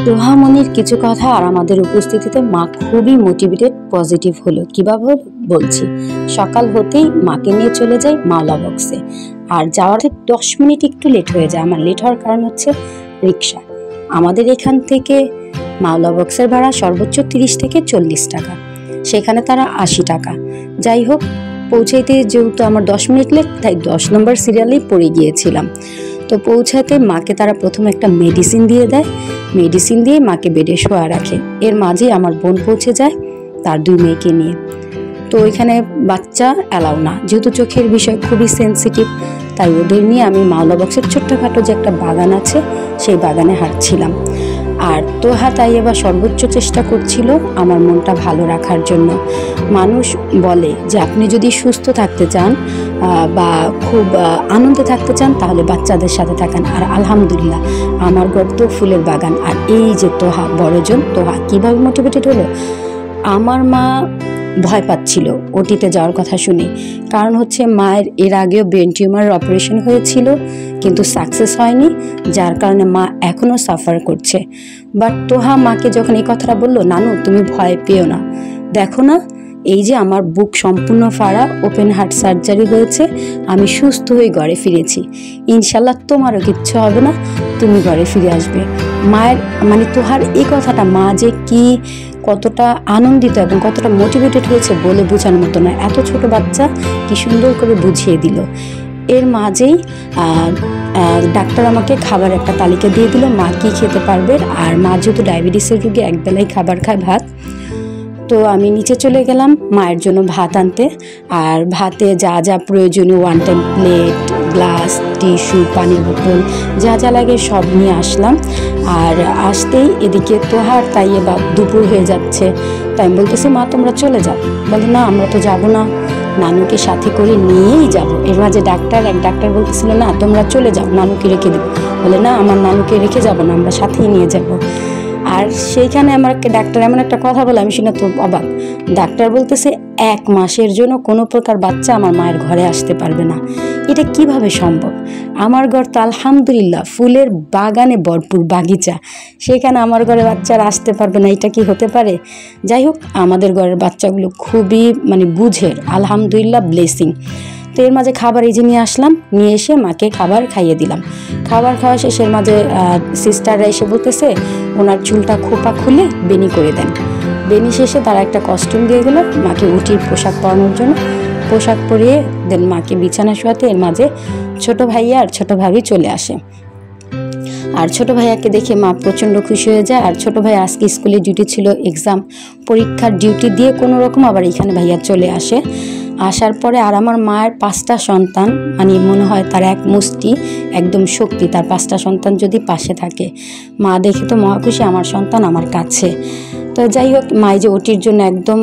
তোহামনির কিছু কথা আর আমাদের উপস্থিতিতে মা খুবই মোটিভেটেড পজিটিভ হলো। কিভাবে বলছি, সকাল হতেই মাকে নিয়ে চলে যাই মাওলা বক্সে। আর যাওয়ার 10 মিনিট একটু লেট হয়ে যায়। আমার লেট হওয়ার কারণ হচ্ছে রিক্সা। আমাদের এখান থেকে মাওলা বক্সের ভাড়া সর্বোচ্চ 30 থেকে 40 টাকা, সেখানে তারা 80 টাকা। যাই হোক, পৌঁছাইতে যেহেতু আমার 10 মিনিট লেট, তাই 10 নম্বর সিরিয়ালেই পড়ে গিয়েছিলাম। তো পৌঁছাতে মাকে তারা প্রথমে একটা মেডিসিন দিয়ে দেয়, মেডিসিন দিয়ে মাকে বেডে শোয়া রাখে। এর মাঝে আমার বোন পৌঁছে যায় তার 2 মেয়েকে নিয়ে। তো ওইখানে বাচ্চা অ্যালাউ না, যেহেতু চোখের বিষয় খুবই সেন্সিটিভ, তাই ওদের নিয়ে আমি মাওলা বক্সের ছোট্টখাটো যে একটা বাগান আছে সেই বাগানে হাঁটছিলাম। আর তোহা তাই এবার সর্বোচ্চ চেষ্টা করছিল আমার মনটা ভালো রাখার জন্য। মানুষ বলে যে আপনি যদি সুস্থ থাকতে চান বা খুব আনন্দে থাকতে চান তাহলে বাচ্চাদের সাথে থাকেন। আর আলহামদুলিল্লাহ আমার ঘর তো ফুলের বাগান। আর এই যে তোহা বড়জন, তোহা কিভাবে মোটিভেটেড হলো, আমার মা ভয় পাচ্ছিল ওটিতে যাওয়ার কথা শুনে। কারণ হচ্ছে মায়ের এর আগেও ব্রেন টিউমারের অপারেশন হয়েছিল, কিন্তু সাকসেস হয়নি, যার কারণে মা এখনও সাফার করছে। বাট তোহা মাকে যখন এই কথাটা বললো, নানু তুমি ভয় পেও না, দেখো না এই যে আমার বুক সম্পূর্ণ ফাড়া, ওপেন হার্ট সার্জারি হয়েছে, আমি সুস্থ হয়ে ঘরে ফিরেছি, ইনশাল্লাহ তোমারও কিচ্ছু হবে না, তুমি ঘরে ফিরে আসবে। মায়ের মানে তোহার এই কথাটা মা যে কি কতটা আনন্দিত এবং কতটা মোটিভেটেড হয়েছে বলে বোঝানোর মতো না। এত ছোট বাচ্চা কি সুন্দর করে বুঝিয়ে দিল। এর মাঝেই ডাক্তার আমাকে খাবার একটা তালিকা দিয়ে দিল, মা কি খেতে পারবে। আর মা যেহেতু ডায়াবেটিসের রোগী, একবেলাই খাবার খায়, ভাত। তো আমি নিচে চলে গেলাম মায়ের জন্য ভাত আনতে। আর ভাতে যা যা প্রয়োজনীয় 1 টাইম প্লেট, গ্লাস, টিস্যু, পানির বোতল যা যা লাগে সব নিয়ে আসলাম। আর আসতেই এদিকে তোহার তাই এবার দুপুর হয়ে যাচ্ছে। তাই আমি বলতেছি, মা তোমরা চলে যাও। বলে না আমরা তো যাবো না, নানুকে সাথে করে নিয়েই যাব। এর মাঝে এক ডাক্তার বলতেছিল, না তোমরা চলে যাও, নানুকে রেখে দেবো। বলে না আমার নানুকে রেখে যাব না, আমরা সাথেই নিয়ে যাব। আর সেইখানে আমাকে ডাক্তার এমন একটা কথা বলে আমি শুনে তো অবাক। ডাক্তার বলতেছে 1 মাসের জন্য কোনো প্রকার বাচ্চা আমার মায়ের ঘরে আসতে পারবে না। এটা কিভাবে সম্ভব? আমার ঘর তো আলহামদুলিল্লাহ ফুলের বাগানে ভরপুর বাগিচা, সেখানে আমার ঘরে বাচ্চারা আসতে পারবে না, এটা কি হতে পারে? যাই হোক, আমাদের ঘরের বাচ্চাগুলো খুবই মানে বুঝের, আলহামদুলিল্লাহ ব্লেসিং। তো এর মাঝে খাবার এই যে নিয়ে আসলাম, নিয়ে এসে মাকে খাবার খাইয়ে দিলাম। খাবার খাওয়া শেষের মাঝে সিস্টাররা এসে বলতেছে ওনার চুলটা খোপা খুলে বেনি করে দেন। বেনি শেষে তারা একটা কস্টিউম দিয়ে গেল মাকে উটির পোশাক পরানোর জন্য। পোশাক পরিয়ে দেন মাকে বিছানা শোয়াতে এর মাঝে ছোট ভাইয়া আর ছোট ভাবি চলে আসে। আর ছোট ভাইয়াকে দেখে মা প্রচণ্ড খুশি হয়ে যায়। আর ছোট ভাই আজকে স্কুলে ডিউটি ছিল, এক্সাম পরীক্ষার ডিউটি দিয়ে কোনো রকম আবার এখানে ভাইয়া চলে আসে। আসার পরে আর আমার মায়ের 5টা সন্তান, মানে মনে হয় তার এক মুষ্টি একদম শক্তি, তার 5টা সন্তান যদি পাশে থাকে। মা দেখে তো মহা খুশি, আমার সন্তান আমার কাছে। তো যাই হোক, মা যে ওটির জন্য একদম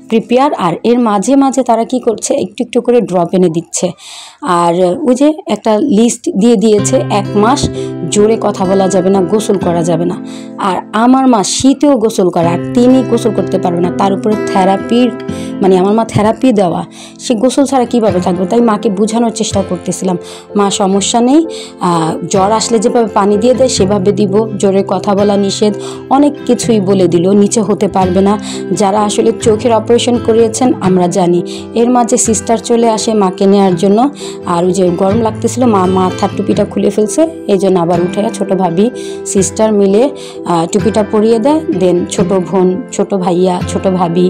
প্রিপেয়ার। আর এর মাঝে মাঝে তারা কি করছে, একটু একটু করে ড্রপ এনে দিচ্ছে। আর ওই যে একটা লিস্ট দিয়ে দিয়েছে, 1 মাস জোরে কথা বলা যাবে না, গোসল করা যাবে না। আর আমার মা শীতেও গোসল করে, আর তিনি গোসল করতে পারবে না, তার উপরে থেরাপির মানে আমার মা থেরাপি দেওয়া, সে গোসল ছাড়া কীভাবে থাকবে। তাই মাকে বোঝানোর চেষ্টা করতেছিলাম, মা সমস্যা নেই, জ্বর আসলে যেভাবে পানি দিয়ে দেয় সেভাবে দিব, জোরে কথা বলা নিষেধ, অনেক কিছুই বলে দিল। নিচে হতে পারবে না, যারা আসলে চোখের অপারেশন করিয়েছেন আমরা জানি। এর মাঝে সিস্টার চলে আসে মাকে নেওয়ার জন্য। আর ওই যে গরম লাগতেছিল, মা মাথার টুপিটা খুলে ফেলছে, এই জন্য আবার উঠে ছোট ভাবি সিস্টার মিলে টুপিটা পরিয়ে দেয়। দেন ছোট বোন, ছোট ভাইয়া, ছোট ভাবি,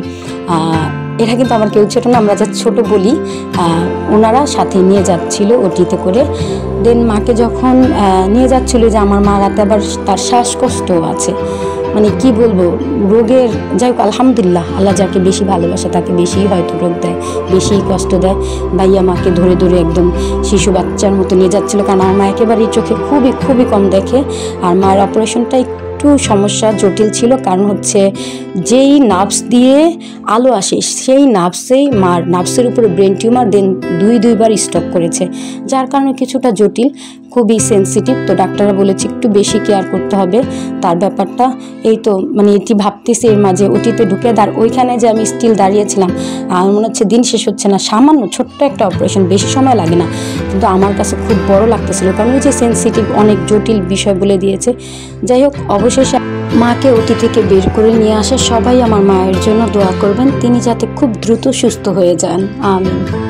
এরা কিন্তু আমার কেউ ছোট না, আমরা যা ছোট বলি, ওনারা সাথে নিয়ে যাচ্ছিল ওটিতে করে। দেন মাকে যখন নিয়ে যাচ্ছিল, যে আমার মা রাতে আবার তার শ্বাসকষ্টও আছে, মানে কি বলবো রোগের। যাই হোক আলহামদুলিল্লাহ, আল্লাহ যাকে বেশি ভালোবাসে তাকে বেশি হয়তো রোগ দেয়, বেশি কষ্ট দেয়। ভাইয়া মাকে ধরে ধরে একদম শিশু বাচ্চার মতো নিয়ে যাচ্ছিল, কারণ আমার মা একেবারেই চোখে খুবই খুবই কম দেখে। আর মায়ের অপারেশনটা একটু সমস্যা জটিল ছিল, কারণ হচ্ছে যেই নার্ভস দিয়ে আলো আসে সেই নার্ভসের উপরে ব্রেন টিউমার, দেন 2বার স্ট্রোক করেছে, যার কারণে কিছুটা জটিল, খুবই সেন্সিটিভ। তো ডাক্তাররা বলেছে একটু বেশি কেয়ার করতে হবে তার ব্যাপারটা। এই তো মানে এটি ভাবতেছি এর মাঝে ওটিতে ঢুকে। আর ওইখানে যে আমি স্টিল দাঁড়িয়েছিলাম, আমার মনে হচ্ছে দিন শেষ হচ্ছে না, সামান্য ছোট্ট একটা অপারেশন, বেশি সময় লাগে না, কিন্তু আমার কাছে খুব বড় লাগতেছিল, কারণ ওই যে সেন্সিটিভ অনেক জটিল বিষয় বলে দিয়েছে। যাই হোক অবশেষে মাকে ওটি থেকে বের করে নিয়ে আসা সবাই আমার মায়ের জন্য দোয়া করবেন, তিনি যাতে খুব দ্রুত সুস্থ হয়ে যান। আমিন।